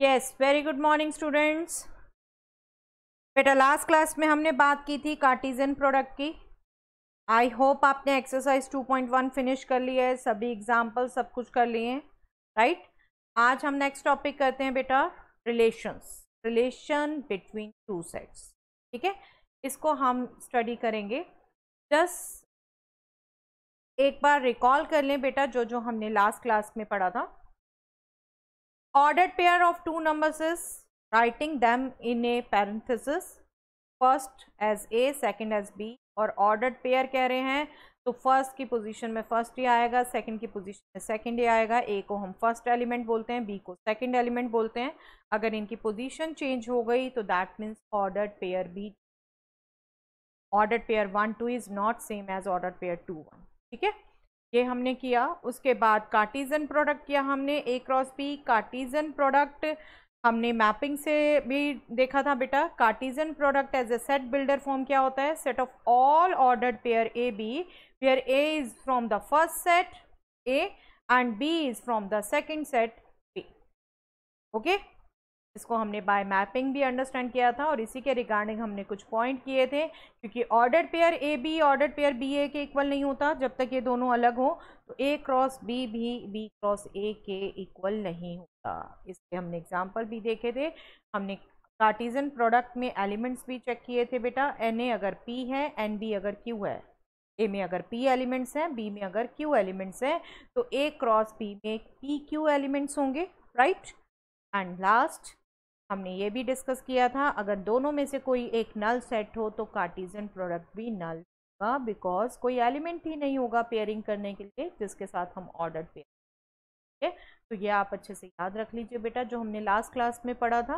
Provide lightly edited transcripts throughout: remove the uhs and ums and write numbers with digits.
Yes, very good morning students. बेटा last class में हमने बात की थी कार्टेशियन प्रोडक्ट की। आई होप आपने एक्सरसाइज 2.1 फिनिश कर लिया है, सभी एग्जाम्पल सब कुछ कर लिए हैं, राइट। आज हम नेक्स्ट टॉपिक करते हैं बेटा रिलेशन बिटवीन टू सेट्स। ठीक है, इसको हम स्टडी करेंगे। जस्ट एक बार रिकॉल कर लें बेटा जो जो हमने लास्ट क्लास में पढ़ा था। Ordered pair of two numbers is writing them in a parenthesis, first as A, second as B। और ordered pair कह रहे हैं तो फर्स्ट की पोजीशन में फर्स्ट ही आएगा, सेकंड की पोजीशन में सेकंड ही आएगा। ए को हम फर्स्ट एलिमेंट बोलते हैं, बी को सेकंड एलिमेंट बोलते हैं। अगर इनकी पोजीशन चेंज हो गई तो that means ordered pair B, ordered pair 1 2 is not same as ordered pair 2 1। ठीक है, ये हमने किया। उसके बाद कार्टेशियन प्रोडक्ट किया हमने, A cross B. Cartesian product हमने मैपिंग से भी देखा था बेटा। Cartesian product as a set builder form क्या होता है? Set of all ordered pair A B, where A is from the first set A and B is from the second set B. Okay, इसको हमने bye mapping भी understand किया था और इसी के रिगार्डिंग हमने कुछ पॉइंट किए थे, क्योंकि ordered pair A B ordered pair B A के इक्वल नहीं होता जब तक ये दोनों अलग हो। तो ए क्रॉस बी भी बी क्रॉस ए के इक्वल नहीं होता। इसके हमने एग्जाम्पल भी देखे थे। हमने कार्टेशियन प्रोडक्ट में एलिमेंट्स भी चेक किए थे बेटा। एन ए अगर पी है, एन बी अगर क्यू है। ए में अगर पी एलिमेंट्स हैं, बी में अगर क्यू एलिमेंट्स हैं, तो ए क्रॉस बी में पी क्यू एलिमेंट्स होंगे, राइट। एंड लास्ट हमने ये भी डिस्कस किया था, अगर दोनों में से कोई एक नल सेट हो तो कार्टेशियन प्रोडक्ट भी नल होगा, बिकॉज कोई एलिमेंट ही नहीं होगा पेयरिंग करने के लिए जिसके साथ हम ऑर्डर पेयर। ठीक है, तो ये आप अच्छे से याद रख लीजिए बेटा जो हमने लास्ट क्लास में पढ़ा था।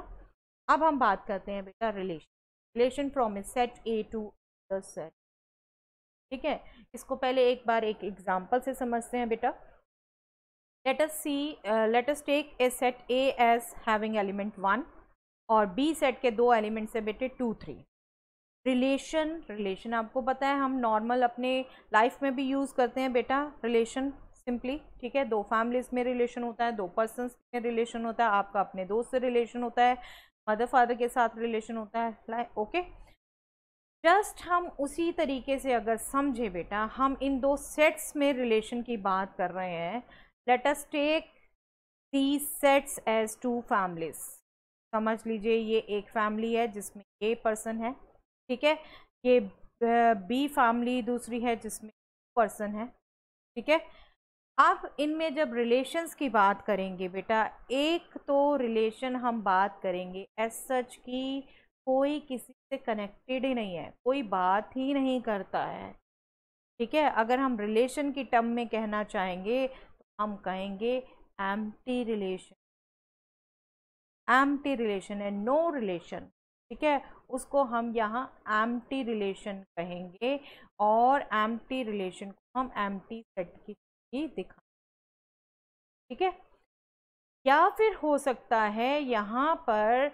अब हम बात करते हैं बेटा relation from a set A to the set. ठीक है, इसको पहले एक बार एक एग्जाम्पल से समझते हैं बेटा। let us take a set A as having element 1 और बी सेट के दो एलिमेंट से बेटे 2 3। रिलेशन आपको पता है हम नॉर्मल अपने लाइफ में भी यूज़ करते हैं बेटा रिलेशन सिंपली। ठीक है, दो फैमिलीज में रिलेशन होता है, दो पर्सन्स में रिलेशन होता है, आपका अपने दोस्त से रिलेशन होता है, मदर फादर के साथ रिलेशन होता है। ओके, जस्ट हम उसी तरीके से अगर समझे बेटा, हम इन दो सेट्स में रिलेशन की बात कर रहे हैं। Let us take these sets as two families। समझ लीजिए ये एक फैमिली है जिसमें ए पर्सन है, ठीक है। ये बी फैमिली दूसरी है जिसमें पर्सन है, ठीक है। अब इनमें जब रिलेशंस की बात करेंगे बेटा, एक तो रिलेशन हम बात करेंगे एज सच की कोई किसी से कनेक्टेड ही नहीं है, कोई बात ही नहीं करता है। ठीक है, अगर हम रिलेशन की टर्म में कहना चाहेंगे तो हम कहेंगे एम्प्टी रिलेशन। एम्प्टी रिलेशन है, नो रिलेशन। ठीक है, उसको हम यहाँ एम्प्टी रिलेशन कहेंगे और एम्प्टी रिलेशन को हम एम्प्टी सेट की ही दिखाएंगे। ठीक है, या फिर हो सकता है यहाँ पर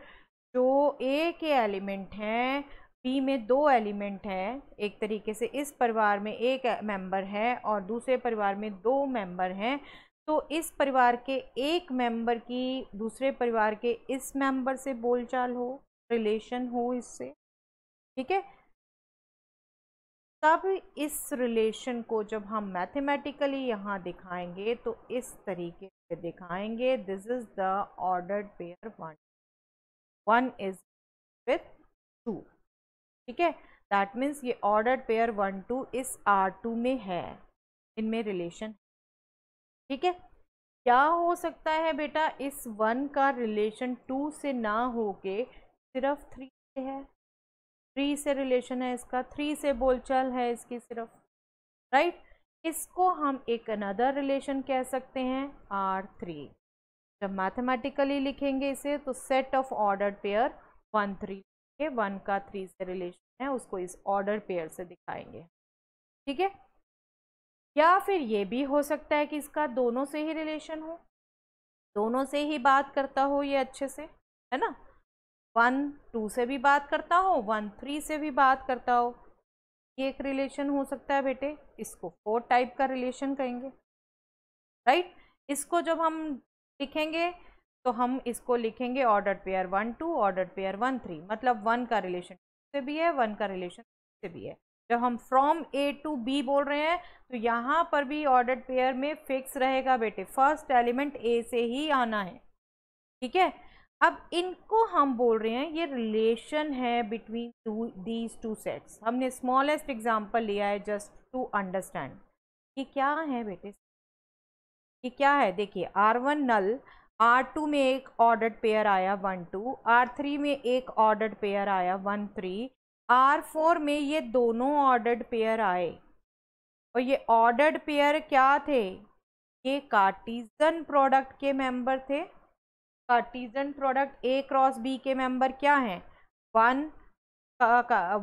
जो ए के एलिमेंट हैं, बी में दो एलिमेंट हैं, एक तरीके से इस परिवार में एक मेंबर है और दूसरे परिवार में दो मेंबर हैं, तो इस परिवार के एक मेंबर की दूसरे परिवार के इस मेंबर से बोलचाल हो, रिलेशन हो इससे। ठीक है, तब इस रिलेशन को जब हम मैथमेटिकली यहाँ दिखाएंगे तो इस तरीके से दिखाएंगे, this is the ordered pair 1 is with 2। ठीक है, दैट मीन्स ये ऑर्डर्ड पेयर 1 2 इस R2 में है, इनमें रिलेशन। ठीक है, क्या हो सकता है बेटा, इस 1 का रिलेशन 2 से ना होके सिर्फ 3 से है। 3 से रिलेशन है इसका, 3 से बोलचाल है इसकी सिर्फ, राइट। इसको हम एक अनदर रिलेशन कह सकते हैं R3। जब मैथमेटिकली लिखेंगे इसे तो सेट ऑफ ऑर्डर्ड पेयर 1 3 के 1 का 3 से रिलेशन है, उसको इस ऑर्डर पेयर से दिखाएंगे। ठीक है, या फिर ये भी हो सकता है कि इसका दोनों से ही रिलेशन हो, दोनों से ही बात करता हो ये अच्छे से, है ना। 1 2 से भी बात करता हो, 1 3 से भी बात करता हो, ये एक रिलेशन हो सकता है बेटे। इसको 4 टाइप का रिलेशन कहेंगे, राइट। इसको जब हम लिखेंगे तो हम इसको लिखेंगे ऑर्डर्ड पेयर 1 2, ऑर्डर्ड पेयर 1 3, मतलब 1 का रिलेशन से भी है, 1 का रिलेशन से भी है। जब हम फ्रॉम ए टू बी बोल रहे हैं तो यहाँ पर भी ऑर्डर्ड पेयर में फिक्स रहेगा बेटे, फर्स्ट एलिमेंट ए से ही आना है, ठीक है। अब इनको हम बोल रहे हैं ये रिलेशन है बिटवीन दीज टू सेट्स। हमने स्मॉलेस्ट एग्जांपल लिया है जस्ट टू अंडरस्टैंड ये क्या है बेटे, ये क्या है। देखिए R1 नल, R2 में एक ऑर्डर्ड पेयर आया 1 2, R3 में एक ऑर्डर्ड पेयर आया 1 3, R4 में ये दोनों ऑर्डर्ड पेयर आए। और ये ऑर्डर्ड पेयर क्या थे, ये कार्टीजन प्रोडक्ट के मेंबर थे। Cartesian product A cross B के मेंबर क्या हैं, 1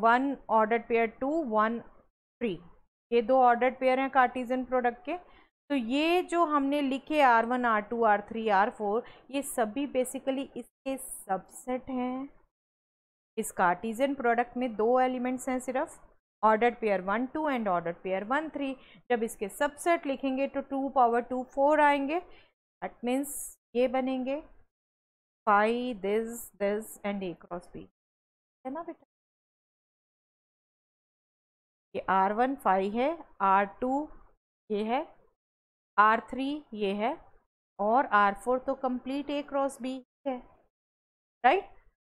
1 ऑर्डर्ड पेयर 2 1 3, ये दो ऑर्डर्ड पेयर हैं कार्टीजन प्रोडक्ट के। तो ये जो हमने लिखे R1 R2 R3 R4 ये सभी बेसिकली इसके सबसेट हैं। इस कार्टीजन प्रोडक्ट में दो एलिमेंट्स हैं सिर्फ, ordered pair 1 2 and ordered pair 1 3। जब इसके सबसेट लिखेंगे तो 2 पावर 2 4 आएंगे। दैट मीन्स ये बनेंगे फाई this and A cross B, है ना बेटा। ये R1 फाई है, R2 ये है, R3 ये है, और R4 तो कंप्लीट ए क्रॉस बी है, राइट।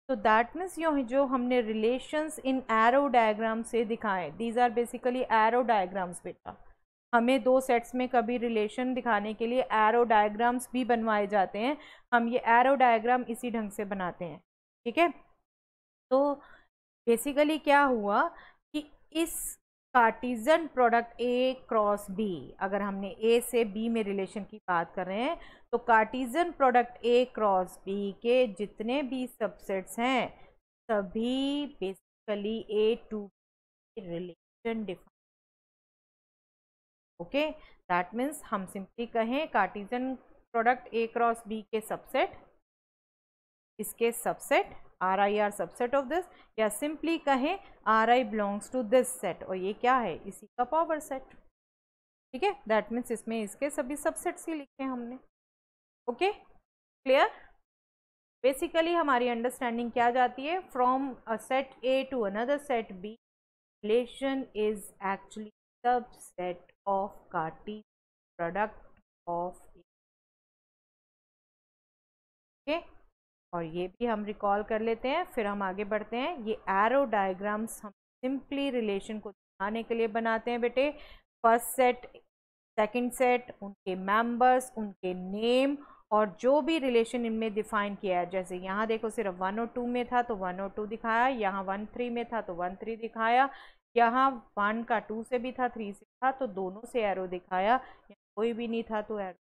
तो दैट मीन्स जो हमने रिलेशंस इन एरो डायग्राम से दिखाए, these are basically arrow diagrams बेटा। हमें दो सेट्स में कभी रिलेशन दिखाने के लिए एरो डायग्राम्स भी बनवाए जाते हैं, हम ये एरो डायग्राम इसी ढंग से बनाते हैं, ठीक है। तो बेसिकली क्या हुआ कि इस Cartesian product A cross B, अगर हमने ए से बी में रिलेशन की बात कर रहे हैं तो Cartesian product A cross B के जितने भी सबसेट्स हैं सभी basically A to relation define. Okay, that means हम सिंपली कहें Cartesian product A cross B के सबसेट, इसके subset R I R subset of this, या सिंपली कहें R I belongs to this set, और ये क्या है, इसी का पावर सेट, ठीक है। दैट मीन्स इसमें इसके सभी सबसेट्स ही लिखे हमने। Okay, clear. बेसिकली हमारी अंडरस्टैंडिंग क्या जाती है, from a set A to another set B relation is actually subset of Cartesian product of A. और ये भी हम रिकॉल कर लेते हैं, फिर हम आगे बढ़ते हैं। ये एरो डायग्राम्स हम सिंपली रिलेशन को दिखाने के लिए बनाते हैं बेटे। फर्स्ट सेट, सेकंड सेट, उनके मेंबर्स, उनके नेम, और जो भी रिलेशन इनमें डिफाइन किया है। जैसे यहाँ देखो सिर्फ 1 और 2 में था तो 1 और 2 दिखाया, यहाँ 1 3 में था तो 1 3 दिखाया, यहाँ 1 का 2 से भी था 3 से था तो दोनों से एरो दिखाया, कोई भी नहीं था तो एरो,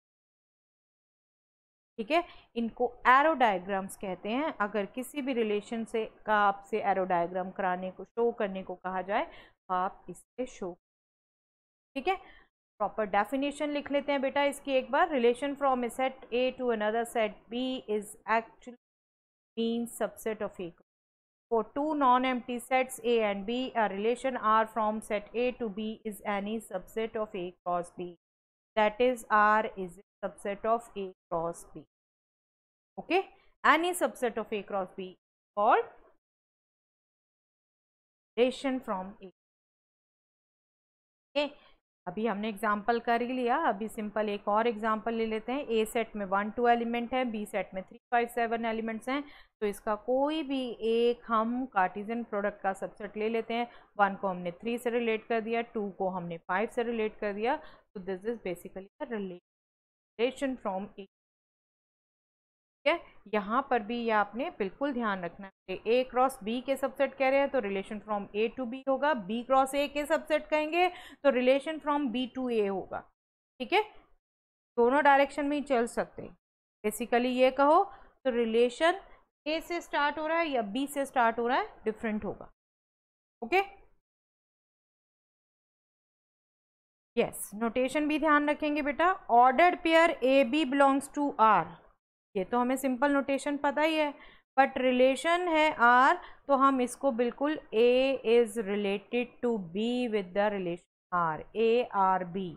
ठीक है। इनको एरो डायग्राम्स कहते हैं। अगर किसी भी रिलेशन से का आपसे एरो डायग्राम कराने को, शो करने को कहा जाए तो आप इससे शो, ठीक है। प्रॉपर डेफिनेशन लिख लेते हैं बेटा इसकी एक बार। Relation from a set A to another set B is actually means subset of A. For two non-empty sets A and B, a relation R from set A to B is any subset of A cross B. That is, R is a subset of A cross B. Okay, any subset of A cross B called relation from A. Okay, अभी हमने example कर ही लिया, अभी simple एक और example ले लेते हैं। ए सेट में 1 2 एलिमेंट है, बी सेट में 3 5 7 एलिमेंट्स हैं, तो इसका कोई भी एक हम कार्टीजन प्रोडक्ट का सबसेट ले लेते हैं। 1 को हमने 3 से रिलेट कर दिया, 2 को हमने 5 से रिलेट कर दिया, तो this is basically relation from A. ठीक है, यहाँ पर भी ये आपने बिल्कुल ध्यान रखना है। ए क्रॉस बी के सबसेट कह रहे हैं तो relation from A to B होगा, बी क्रॉस ए के सबसेट कहेंगे तो relation from B to A होगा, ठीक है। दोनों डायरेक्शन में ही चल सकते हैं। बेसिकली ये कहो तो रिलेशन ए से स्टार्ट हो रहा है या बी से स्टार्ट हो रहा है, डिफरेंट होगा। ओके, यस, नोटेशन भी ध्यान रखेंगे बेटा। Ordered pair A B belongs to R, ये तो हमें सिंपल नोटेशन पता ही है, बट रिलेशन है आर तो हम इसको बिल्कुल A is related to B with the relation R, A R B,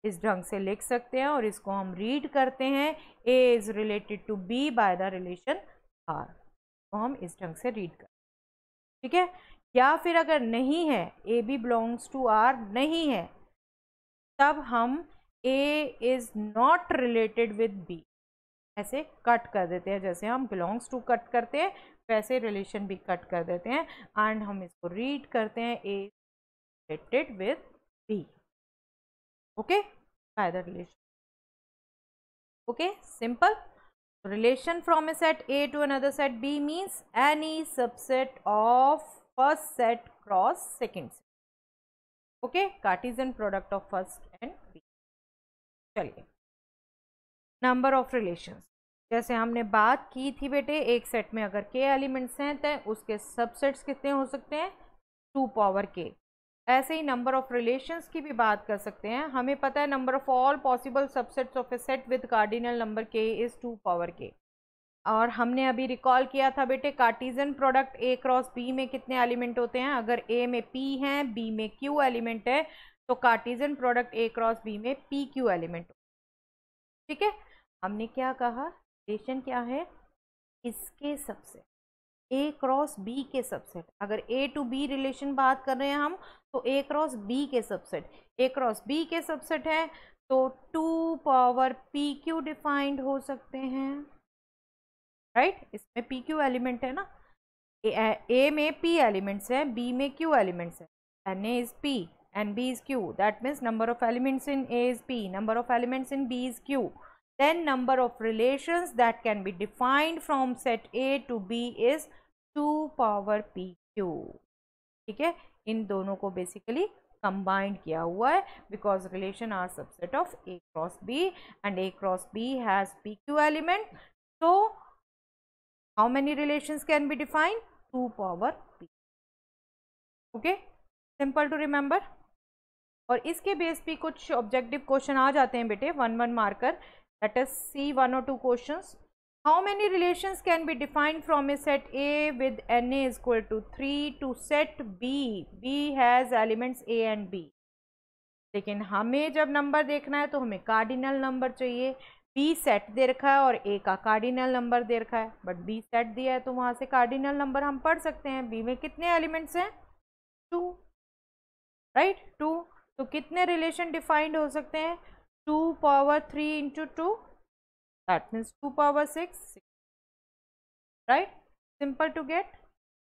इस ढंग से लिख सकते हैं और इसको हम रीड करते हैं A is related to B by the relation R, तो हम इस ढंग से रीड करते हैं, ठीक है। या फिर अगर नहीं है, AB बिलोंग्स टू R नहीं है, तब हम A is not related with B ऐसे कट कर देते हैं, जैसे हम बिलोंग्स टू कट करते हैं वैसे रिलेशन भी कट कर देते हैं एंड हम इसको रीड करते हैं A related with B, okay, bye the relation, okay, simple. Relation from a set A to another set B means any subset of first set cross second set, okay, Cartesian product of first and B। चलिए, number of relations, जैसे हमने बात की थी बेटे, एक set में अगर k एलिमेंट्स हैं तो उसके सबसेट्स कितने हो सकते हैं, 2 पावर k। ऐसे ही नंबर ऑफ रिलेशंस की भी बात कर सकते हैं। हमें पता है number of all possible subsets of A set with cardinal number k is 2 power k। और हमने अभी रिकॉल किया था बेटे, Cartesian product A cross B में कितने एलिमेंट होते हैं, अगर A में P है, B में Q एलिमेंट है, तो Cartesian product A cross B में PQ एलिमेंट, ठीक है। हमने क्या कहा, रिलेशन क्या है, इसके सबसेट, A क्रॉस B के सबसेट। अगर A टू B रिलेशन बात कर रहे हैं हम, तो A क्रॉस B के सबसेट, A क्रॉस B के सबसेट है तो 2 पावर PQ डिफाइंड हो सकते हैं, राइट। इसमें PQ एलिमेंट है ना, A में P एलिमेंट्स है, B में Q एलिमेंट्स है, NA is P and B is Q, that means number of elements in A is P, number of elements in B is Q, then number of relations that can be defined from set A to B is 2 power PQ, ठीक है। इन दोनों को basically combined किया हुआ है because relation R subset of A cross B and A cross B has PQ element, so how many relations can be defined, 2 power P, okay, simple to remember। और इसके base पे कुछ objective question आ जाते हैं बेटे, 1 marker. Let us see 1 or 2 questions. How many relations can be defined from a set A with NA is equal to 3 to set B has elements A and B। लेकिन हमें जब number देखना है तो हमें कार्डिनल नंबर चाहिए। B set दे रखा है और A का कार्डिनल नंबर दे रखा है, बट B सेट दिया है तो वहां से कार्डिनल नंबर हम पढ़ सकते हैं। B में कितने एलिमेंट्स हैं, 2, राइट, 2। तो कितने रिलेशन डिफाइंड हो सकते हैं, 2 power 3 into 2, that means 2 power 6, right, simple to get.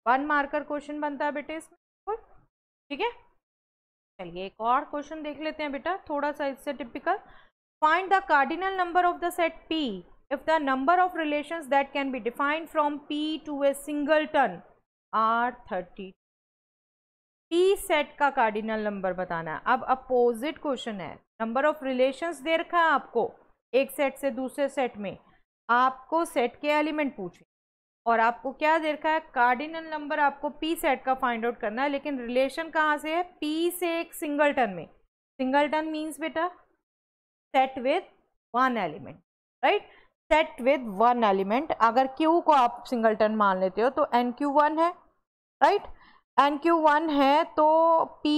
1 marker question बनता है बेटे इसमें, ठीक है। चलिए एक और क्वेश्चन देख लेते हैं बेटा, थोड़ा सा इससे typical. Find the cardinal number of the set P if the number of relations that can be defined from P to a singleton are 30। P set का कार्डिनल नंबर बताना है। अब अपोजिट क्वेश्चन है, नंबर ऑफ रिलेशंस दे रखा है आपको एक set से दूसरे सेट में, आपको सेट के एलिमेंट पूछे और आपको क्या दे रखा है, कार्डिनल नंबर आपको P सेट का फाइंड आउट करना है। लेकिन रिलेशन कहाँ से है, P से एक सिंगलटन में। सिंगलटन मीन्स बेटा set with 1 element, right, set with 1 element. अगर Q को आप सिंगलटन मान लेते हो तो NQ1 है, राइट, NQ1 है तो P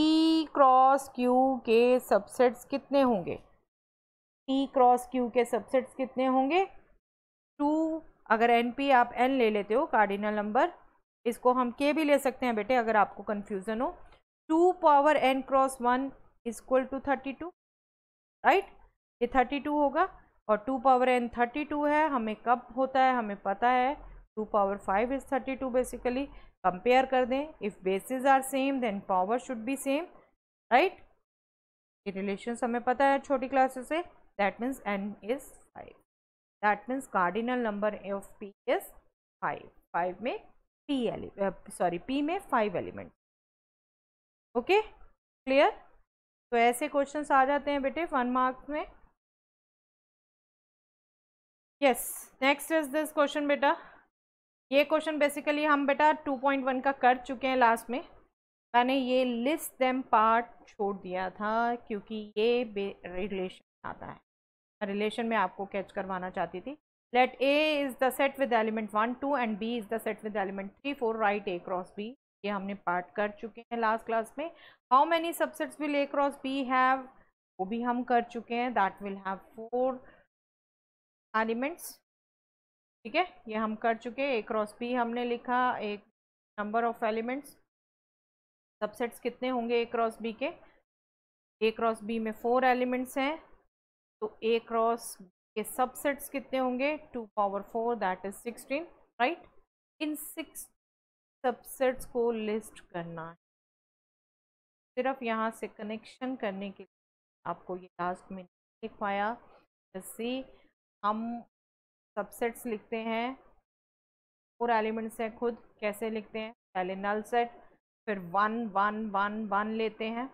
क्रॉस Q के सबसेट्स कितने होंगे, P क्रॉस Q के सबसेट्स कितने होंगे, 2। अगर NP आप N ले लेते हो कार्डिनल नंबर, इसको हम K भी ले सकते हैं बेटे अगर आपको कंफ्यूजन हो। 2 power N cross 1 is equal to 32, right, ये 32 होगा। और 2 पावर N 32 है, हमें कब होता है हमें पता है, 2 पावर 5 इज 32 बेसिकली। कंपेयर कर दें, if basis are same then power should be same, right. ये रिलेशंस हमें पता है छोटी क्लासेस से, that means N is 5, that means cardinal number of P is 5। 5 में P में 5 एलिमेंट, ओके, क्लियर। तो ऐसे क्वेश्चंस आ जाते हैं बेटे 1 मार्क्स में। Yes, next is this question बेटा। ये क्वेश्चन बेसिकली हम बेटा 2.1 का कर चुके हैं लास्ट में। मैंने ये लिस्ट देम पार्ट छोड़ दिया था क्योंकि ये रिलेशन आता है, रिलेशन में आपको कैच करवाना चाहती थी। Let A is the set with element 1 2 and B is the set with element 3 4, right A cross B। ये हमने पार्ट कर चुके हैं लास्ट क्लास में। How many subsets will A cross B have, वो भी हम कर चुके हैं, दैट विल हैव 4 एलिमेंट्स। ठीक है, ये हम कर चुके हैं। ए क्रॉस बी हमने लिखा, एक नंबर ऑफ एलिमेंट्स, सबसेट्स कितने होंगे ए क्रॉस बी के, ए क्रॉस बी में 4 एलिमेंट्स हैं, तो ए क्रॉस के सबसेट्स कितने होंगे, 2 power 4 that is 16, right. In 6 subsets को लिस्ट करना है, सिर्फ यहाँ से कनेक्शन करने के लिए आपको ये लास्ट में लिख पाया। जैसे हम सबसेट्स लिखते हैं, 4 एलिमेंट्स हैं, खुद कैसे लिखते हैं, पहले नल सेट, फिर 1 1 1 1 लेते हैं,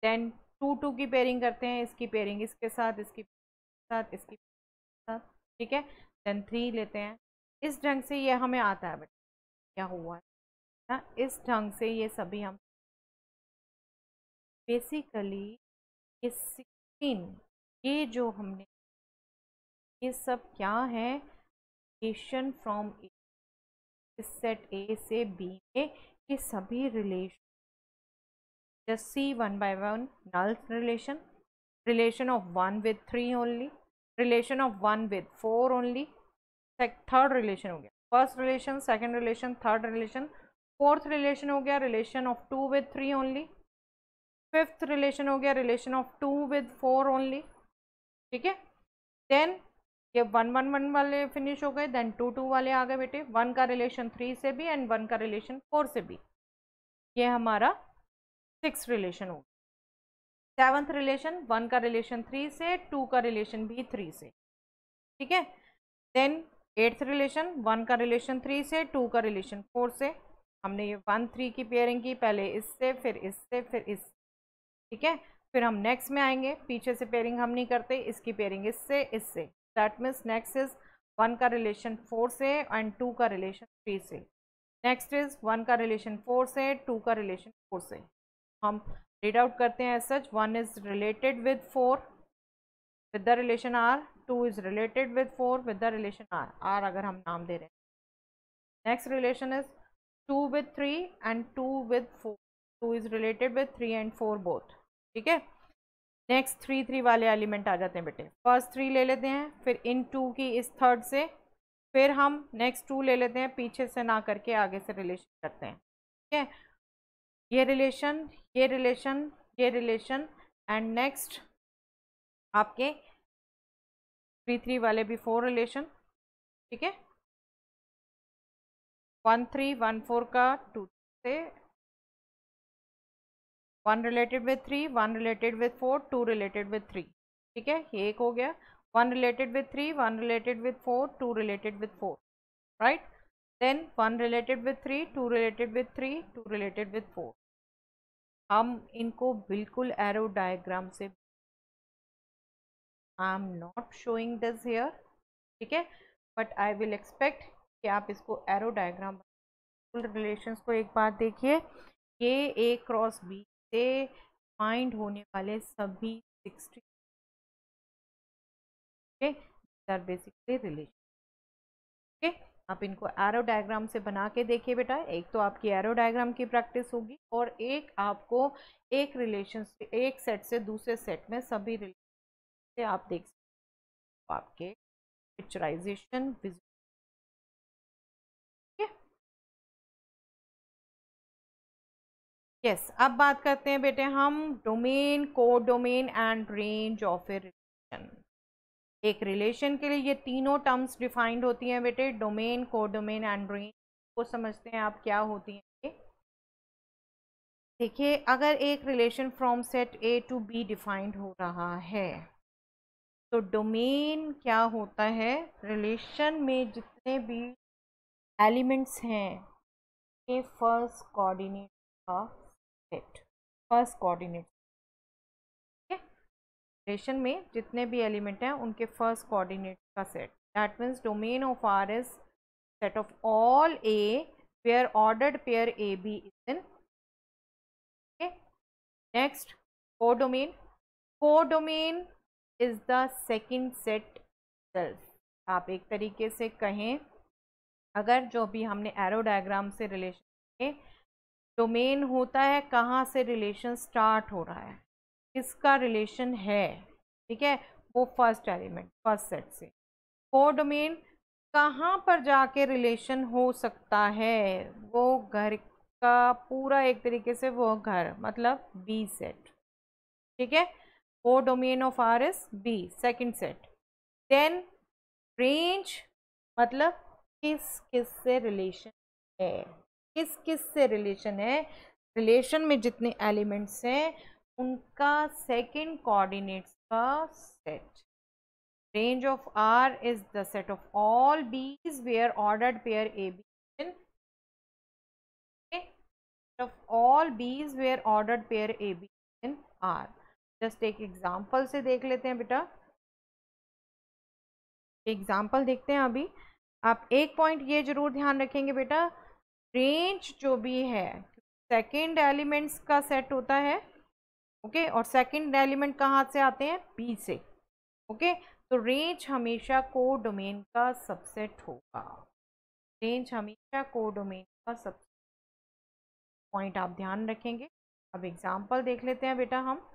देन 2 2 की पेयरिंग करते हैं, इसकी पेयरिंग इसके साथ, इसकी साथ, इसकी साथ, ठीक है, देन 3 लेते हैं। इस ढंग से ये हमें आता है, बट क्या हुआ है ना, इस ढंग से ये सभी हम बेसिकली ये 16, ये जो हमने, ये सब क्या है, रिलेशन फ्रॉम इस सेट ए से बी में ये सभी relation, just see one by one, null relation, relation of 1 with 3 only, relation of 1 with 4 only, third relation हो गया, first relation, second relation, third relation, fourth relation हो गया relation of 2 with 3 only, fifth relation हो गया relation of 2 with 4 only, ठीक है। Then ये 1 1 1 वाले फिनिश हो गए, देन 2 2 वाले आ गए बेटे, 1 का रिलेशन 3 से भी एंड 1 का रिलेशन 4 से भी, ये हमारा 6 रिलेशन हो गया। 7th रिलेशन, 1 का रिलेशन 3 से, 2 का रिलेशन भी 3 से, ठीक है। देन 8th रिलेशन, 1 का रिलेशन 3 से, 2 का रिलेशन 4 से, हमने ये 1 3 की पेयरिंग की, पहले इससे फिर इससे फिर इस, ठीक है। फिर हम नेक्स्ट में आएंगे, पीछे से पेयरिंग हम नहीं करते, इसकी पेयरिंग इससे इससे, दैट मीन्स नेक्स्ट इज 1 का रिलेशन 4 से एंड 2 का रिलेशन 3 से, नेक्स्ट इज 1 का रिलेशन 4 से, 2 का रिलेशन 4 से। हम रीड आउट करते हैं as such, 1 is related with 4 with the relation R, 2 is related with 4 with the relation R, R अगर हम नाम दे रहे हैं। Next relation is 2 with 3 and 2 with 4, 2 is related with 3 and 4 both, ठीक है। नेक्स्ट 3 3 वाले एलिमेंट आ जाते हैं बेटे, फर्स्ट 3 ले लेते हैं, फिर इन 2 की इस थर्ड से, फिर हम नेक्स्ट 2 ले लेते हैं, पीछे से ना करके आगे से रिलेशन करते हैं, ठीक है। ये रिलेशन, ये रिलेशन, ये रिलेशन, एंड नेक्स्ट आपके 3 3 वाले भी 4 रिलेशन, ठीक है। 1 3 1 4 का 2 से, 1 related with 3, 1 related with 4, 2 related with 3, ठीक है, ये एक हो गया। 1 related with 3, 1 related with 4, 2 related with 4, राइट। Then 1 related with 3, 2 related with 3, 2 related with 4। हम इनको बिल्कुल एरो डायग्राम से, I am not showing this here, ठीक है, बट आई विल एक्सपेक्ट कि आप इसको एरो डायग्राम रिलेशंस को एक बार देखिए। ये ए क्रॉस बी से फाइंड होने वाले सभी 60 आर बेसिकली रिलेशन, ठीक है। आप इनको एरो डायग्राम से बना के देखिए बेटा, एक तो आपकी एरो डायग्राम की प्रैक्टिस होगी और एक आपको एक रिलेशन से, एक सेट से दूसरे सेट में सभी रिलेशन से आप देख सकते हो, आपके पिक्चराइजेशन यस। अब बात करते हैं बेटे हम डोमेन, को domain and range of a relation. एक रिलेशन के लिए ये तीनों टर्म्स डिफाइंड होती हैं बेटे, डोमेन, को डोमेन एंड रेंज। वो समझते हैं आप क्या होती हैं ये। देखिए, अगर एक relation from set A to B defined हो रहा है तो डोमेन क्या होता है, रिलेशन में जितने भी एलिमेंट्स हैं ये फर्स्ट कोऑर्डिनेट का सेट, फर्स्ट कोऑर्डिनेट, ठीक है। रिलेशन में जितने भी एलिमेंट हैं उनके फर्स्ट कोऑर्डिनेट का सेट, that means domain of R is set of all A where ordered pair A B is in, next codomain, codomain is the second set self. आप एक तरीके से कहें, अगर जो भी हमने एरो डायग्राम से रिलेशन, डोमेन होता है कहाँ से रिलेशन स्टार्ट हो रहा है, किसका रिलेशन है, ठीक है, वो फर्स्ट एलिमेंट फर्स्ट सेट से। कोडोमेन कहाँ पर जाके रिलेशन हो सकता है, वो घर का पूरा एक तरीके से वो घर मतलब बी सेट, ठीक है। Codomain of R is B second set. Then range मतलब किस किस से रिलेशन है, किस किस से रिलेशन है, रिलेशन में जितने एलिमेंट्स हैं उनका सेकंड कोऑर्डिनेट्स का set. Range of R is the set of all B's where ordered pair AB in of all B's where ordered pair AB in R। Just एक एग्जाम्पल से देख लेते हैं बेटा, एग्जाम्पल देखते हैं अभी। आप एक पॉइंट ये जरूर ध्यान रखेंगे बेटा, रेंज जो भी है सेकंड एलिमेंट्स का सेट होता है, ओके, और सेकंड एलिमेंट कहाँ से आते हैं, बी से, ओके। तो रेंज हमेशा कोडोमेन का सबसेट होगा, रेंज हमेशा कोडोमेन का सब पॉइंट आप ध्यान रखेंगे। अब एग्जांपल देख लेते हैं बेटा हम।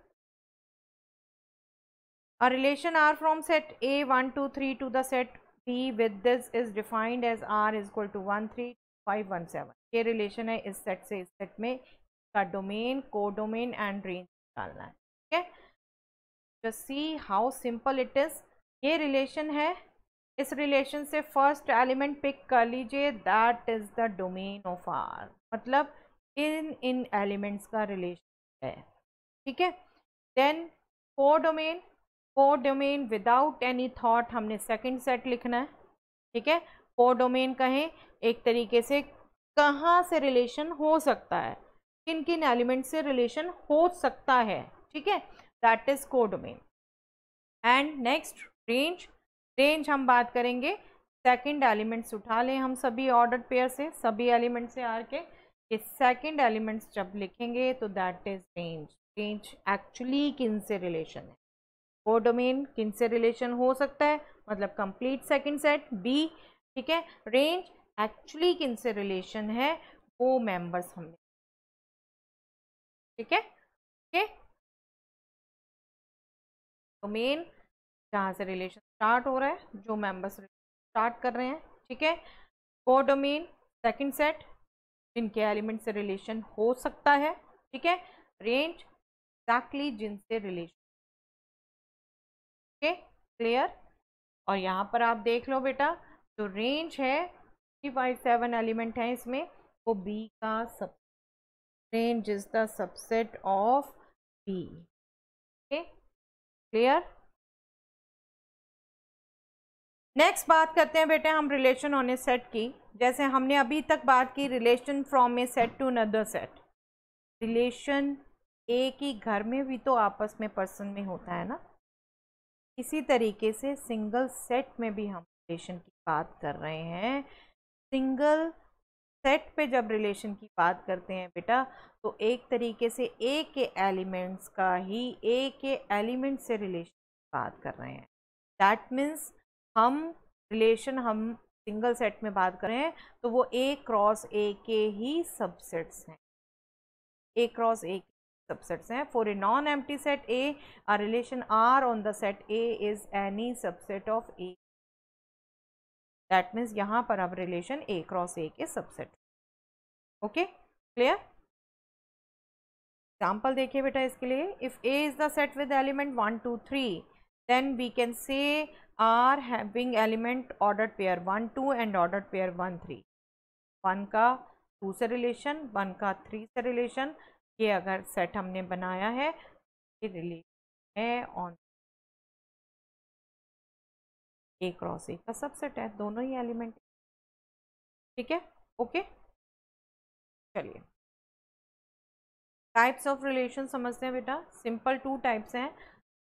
A relation R from set A 1 2 3 to the set B with this is defined as R is equal to 1 3 5 1 7। ये रिलेशन है इस सेट से इस सेट में, का डोमेन कोडोमेन एंड रेंज निकालना है, ठीक है। Just see how simple it is. ये रिलेशन है, इस रिलेशन से फर्स्ट एलिमेंट पिक कर लीजिए, that is the domain of R, मतलब इन एलिमेंट्स का रिलेशन है, ठीक है। Then codomain, codomain without any thought हमने सेकंड सेट लिखना है, ठीक है। कोडोमेन कहें एक तरीके से कहाँ से रिलेशन हो सकता है, किन किन एलिमेंट से रिलेशन हो सकता है, ठीक है, that is codomain. And next range, range हम बात करेंगे सेकंड एलिमेंट्स उठा लें हम सभी ऑर्डर्ड पेयर से, सभी एलिमेंट से आर के, इस सेकंड एलिमेंट्स जब लिखेंगे तो that is range. Range actually किन से रिलेशन है, कोडोमेन किन से रिलेशन हो सकता है मतलब कंप्लीट सेकंड सेट बी, ठीक है। रेंज एक्चुअली किन से रिलेशन है वो मेंबर्स हमने, ठीक है, ओके। डोमेन जहाँ से रिलेशन स्टार्ट हो रहा है, जो मेंबर्स स्टार्ट कर रहे हैं, ठीक है। कोडोमेन सेकंड सेट जिनके एलिमेंट से रिलेशन हो सकता है, ठीक है। रेंज एग्जैक्टली जिनसे रिलेशन, ओके, क्लियर। और यहाँ पर आप देख लो बेटा, जो रेंज है 3 5 7 एलिमेंट है इसमें, वो बी का सब, range is the subset of B, okay, clear. Next बात करते हैं बेटे हम रिलेशन ऑन ए सेट की। जैसे हमने अभी तक बात की relation from a set to another set, relation एक ही घर में भी तो आपस में पर्सन में होता है ना, इसी तरीके से सिंगल सेट में भी हम रिलेशन की बात कर रहे हैं। सिंगल सेट पे जब रिलेशन की बात करते हैं बेटा, तो एक तरीके से एक के एलिमेंट्स का ही एक के एलिमेंट से रिलेशन की बात कर रहे हैं। दैट मीन्स हम रिलेशन हम सिंगल सेट में बात करें तो वो ए क्रॉस ए के ही सबसेट्स हैं, ए क्रॉस ए सबसेट्स हैं। For a non empty set A, a relation R on the set A is any subset of A। That means यहाँ पर अब रिलेशन ए क्रॉस ए के subset, okay, clear. Example देखिए बेटा इसके लिए, if A is the set with element 1 2 3 then we can say R having element ordered pair 1 2 and ordered pair 1 3। 1 का 2 से रिलेशन, 1 का 3 से रिलेशन, ये अगर सेट हमने बनाया है ये रिलेशन है ऑन ए क्रॉस ए का सबसेट है, दोनों ही एलिमेंट, ठीक है, ओके। चलिए टाइप्स ऑफ रिलेशन समझते हैं बेटा। सिंपल 2 टाइप्स हैं,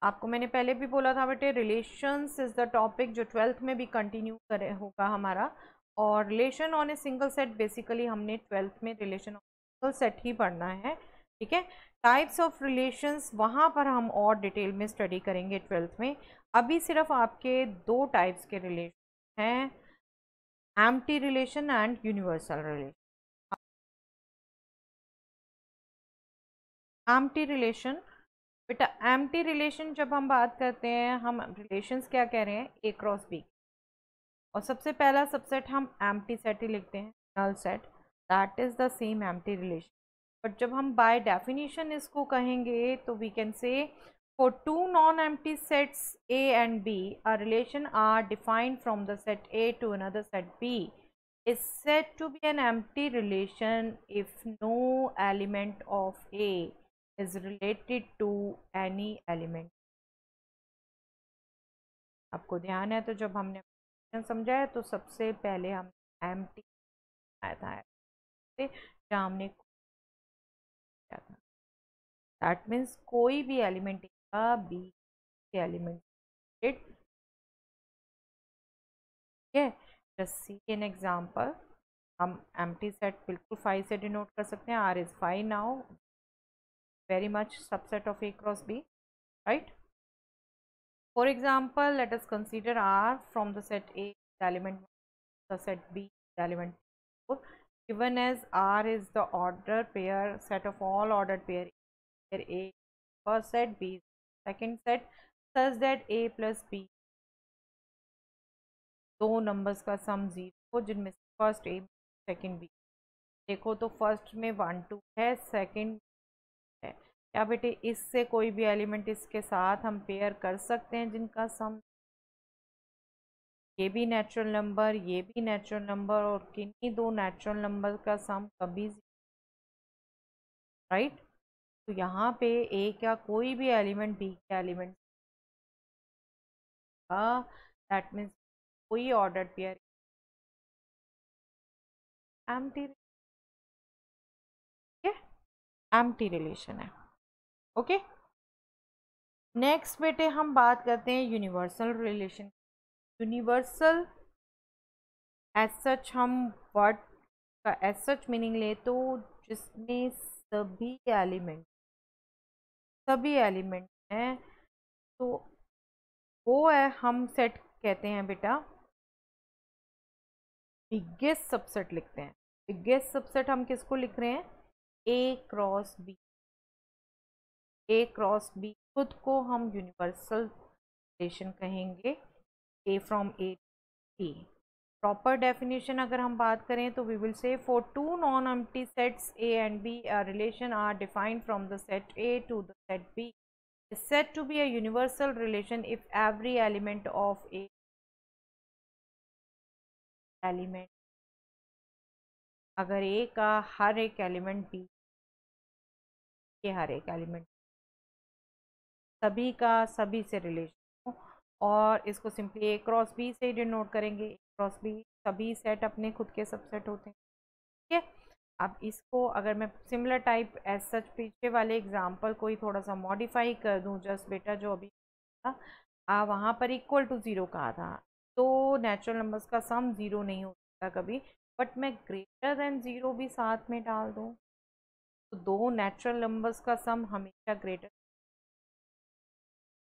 आपको मैंने पहले भी बोला था बेटे रिलेशंस इज द टॉपिक जो 12th में भी कंटिन्यू करे होगा हमारा। और relation on a single set basically हमने 12th में रिलेशन ऑन सिंगल सेट ही पढ़ना है, ठीक है। टाइप्स ऑफ रिलेशंस वहाँ पर हम और डिटेल में स्टडी करेंगे 12th में। अभी सिर्फ आपके 2 टाइप्स के रिलेशन हैं, empty relation and universal relation. Empty relation बेटा एम्प्टी रिलेशन जब हम बात करते हैं, हम रिलेशंस क्या कह रहे हैं, ए क्रॉस बी, और सबसे पहला सबसेट हम एम्प्टी सेट ही लिखते हैं, null set, that is the same empty relation. But जब हम बाय डेफिनेशन इसको कहेंगे तो we can say for two non-empty sets A and B, a relation R defined from the set A to another set B is said to be an empty relation if no element of A is related to any element. आपको ध्यान है तो जब हमने समझा है तो सबसे पहले हम empty आया था जहाँ हमने किया था, दैट मीन्स कोई भी एलिमेंट का बी के एलिमेंट, ठीक है। जस्ट सी एन एग्जांपल, हम एम्प्टी सेट बिल्कुल 5 से डिनोट कर सकते हैं, R is 5 now, very much subset of A cross B, right. For example let us consider R from the set A element, the set B element, given as R is the order pair set of all ordered pair, where A first set, B second set, such that A plus B दो numbers का सम 0 जिनमें first A second B. देखो तो first में 1 2 है, second है, क्या बेटे इससे कोई भी एलिमेंट इसके साथ हम पेयर कर सकते हैं जिनका सम, ये भी नेचुरल नंबर, ये भी नेचुरल नंबर, और किन्हीं दो नेचुरल नंबर का सम कभी, राइट। तो यहाँ पे ए क्या कोई भी एलिमेंट बी के एलिमेंट का, दैट मीन्स कोई ordered pair empty, empty relation है, ओके। नेक्स्ट बेटे हम बात करते हैं universal relation. Universal as such हम वर्ड का एज सच मीनिंग ले तो जिसमें सभी एलिमेंट हैं, तो वो है हम सेट कहते हैं बेटा बिगेस्ट सबसेट लिखते हैं। बिगेस्ट सबसेट हम किसको लिख रहे हैं, A cross B. A cross B खुद को हम यूनिवर्सल रिलेशन कहेंगे, A from A T. Proper definition अगर हम बात करें तो we will say for two non empty sets A and B a relation R defined from the set A to the set B is said to be a universal relation if every element of a element, अगर ए का हर एक element B के हर एक element सभी का सभी से relation हो, और इसको सिंपली ए क्रॉस बी से डिनोट करेंगे। ए क्रॉस बी सभी सेट अपने खुद के सबसेट होते हैं, ठीक है। अब इसको अगर मैं सिमिलर टाइप एज सच पीछे वाले एग्जांपल को ही थोड़ा सा मॉडिफाई कर दूं, जस्ट बेटा जो अभी था वहाँ पर इक्वल टू 0 कहा था, तो नेचुरल नंबर्स का सम 0 नहीं हो सकता कभी, बट मैं ग्रेटर देन 0 भी साथ में डाल दूँ तो दो नेचुरल नंबर्स का सम हमेशा ग्रेटर,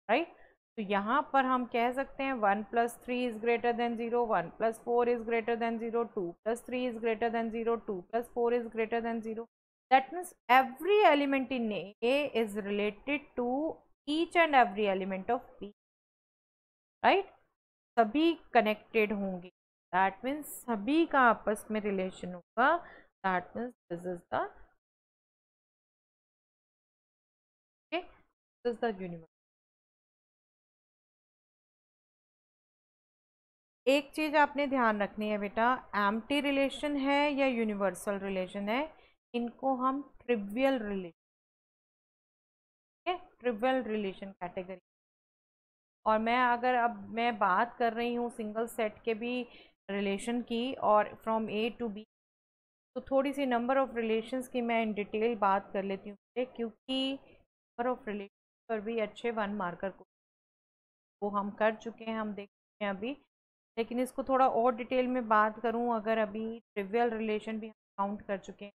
राइट। तो यहाँ पर हम कह सकते हैं 1 + 3 is greater than 0, 1 + 4 is greater than 0, 2 + 3 is greater than 0, 2 + 4 is greater than 0। That means every element in A is related to each and every element of B, right. सभी कनेक्टेड होंगे, that means सभी का आपस में relation होगा, that means this is the universe. एक चीज आपने ध्यान रखनी है बेटा, एम्प्टी रिलेशन है या यूनिवर्सल रिलेशन है, इनको हम trivial relation, trivial relation category. और मैं अगर अब मैं बात कर रही हूँ सिंगल सेट के भी रिलेशन की और फ्रॉम ए टू बी, तो थोड़ी सी नंबर ऑफ रिलेशंस की मैं इन डिटेल बात कर लेती हूँ, क्योंकि नंबर ऑफ रिलेशन पर भी अच्छे 1 मार्कर को वो हम कर चुके हैं, हम देख चुके हैं अभी। लेकिन इसको थोड़ा और डिटेल में बात करूं, अगर अभी ट्रिवियल रिलेशन भी हम काउंट कर चुके हैं।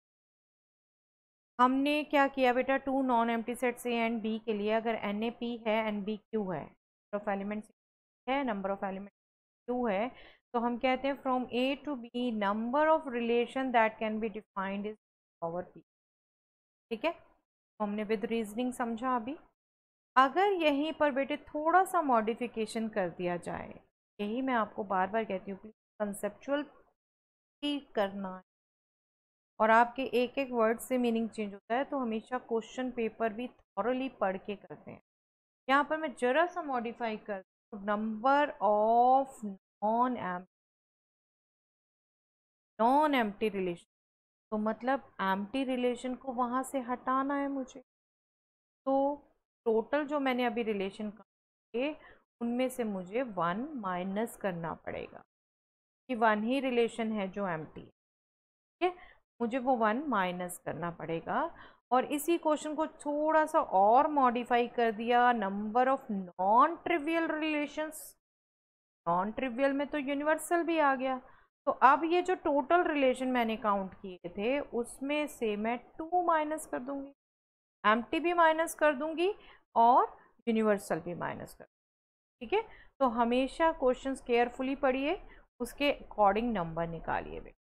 हमने क्या किया बेटा, two non empty sets A and B के लिए अगर एन ए पी है एंड बी क्यू है, नंबर ऑफ एलिमेंट्स है, नंबर ऑफ एलिमेंट क्यू है, तो हम कहते हैं from A to B number of relation that can be defined is power p, ठीक है। तो हमने विद रीजनिंग समझा अभी, अगर यहीं पर बेटे थोड़ा सा मॉडिफिकेशन कर दिया जाए, यही मैं आपको बार बार कहती हूँ, प्लीज कंसेप्चुअल करना है और आपके एक एक वर्ड से मीनिंग चेंज होता है, तो हमेशा क्वेश्चन पेपर भी थॉरली पढ़ के करते हैं। यहाँ पर मैं जरा सा मॉडिफाई कर दूँ, number of non empty relation, तो मतलब एम्प्टी रिलेशन को वहाँ से हटाना है मुझे। तो टोटल जो मैंने अभी रिलेशन किए उनमें से मुझे 1 माइनस करना पड़ेगा कि 1 ही रिलेशन है जो एम्प्टी है, ठीक है, मुझे वो 1 माइनस करना पड़ेगा। और इसी क्वेश्चन को थोड़ा सा और मॉडिफाई कर दिया, number of non trivial relations, non trivial में तो यूनिवर्सल भी आ गया, तो अब ये जो टोटल रिलेशन मैंने काउंट किए थे उसमें से मैं 2 माइनस कर दूंगी, एम्प्टी भी माइनस कर दूंगी और यूनिवर्सल भी माइनस कर, ठीक है। तो हमेशा क्वेश्चंस केयरफुली पढ़िए, उसके अकॉर्डिंग नंबर निकालिए बेटा,